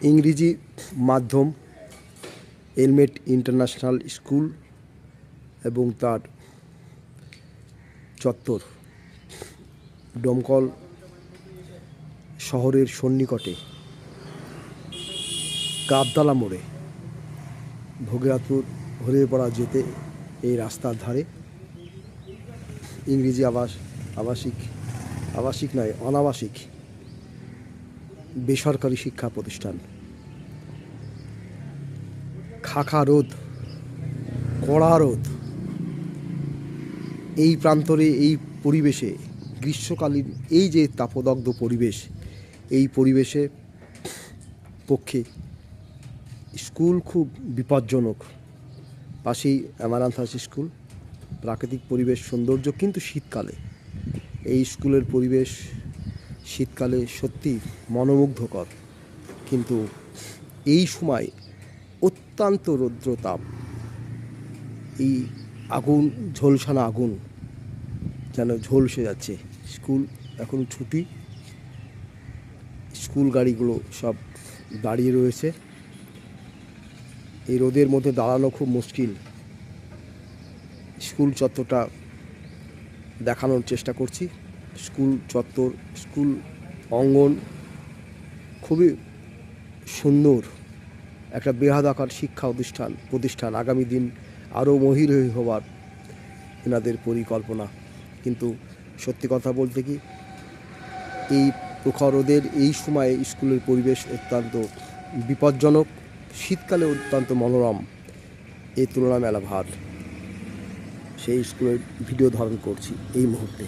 ইংরেজি মাধ্যম এলমেট international school এবং তার চত্বর ডোমকল শহরের সন্নিকটে গাবতলা মোড়ে ভোগরাজপুর হরিপাড়া যেতে এই রাস্তার ধারে ইংরেজি আবাসিক নয় অনাবাসিক বেসরকারি শিক্ষা প্রতিষ্ঠান। খাখা রোদ, কড়া রোদ, এই প্রান্তরে এই পরিবেশে গ্রীষ্মকালীন এই যে তাপদগ্ধ পরিবেশ, এই পরিবেশে পক্ষে স্কুল খুব বিপজ্জনক। পাশেই অ্যামারান্থাস স্কুল, প্রাকৃতিক পরিবেশ সৌন্দর্য, কিন্তু শীতকালে এই স্কুলের পরিবেশ শীতকালে সত্যি মনোমুগ্ধকর, কিন্তু এই সময় অত্যন্ত রৌদ্রতাপ, এই আগুন ঝলসানো আগুন যেন ঝলসে যাচ্ছে। স্কুল এখন ছুটি, স্কুল গাড়িগুলো সব দাঁড়িয়ে রয়েছে। এই রোদের মধ্যে দাঁড়ানো খুব মুশকিল। স্কুল চত্বরটা দেখানোর চেষ্টা করছি। স্কুল চত্বর, স্কুল অঙ্গন খুবই সুন্দর, একটা বৃহদাকার শিক্ষা প্রতিষ্ঠান আগামী দিন আরও মহিরহী হবার এনাদের পরিকল্পনা। কিন্তু সত্যি কথা বলতে কি, এই প্রখর রোদের এই সময়ে স্কুলের পরিবেশ অত্যন্ত বিপজ্জনক, শীতকালে অত্যন্ত মনোরম, এই তুলনা মেলা ভার। সেই স্কুলের ভিডিও ধারণ করছি এই মুহূর্তে।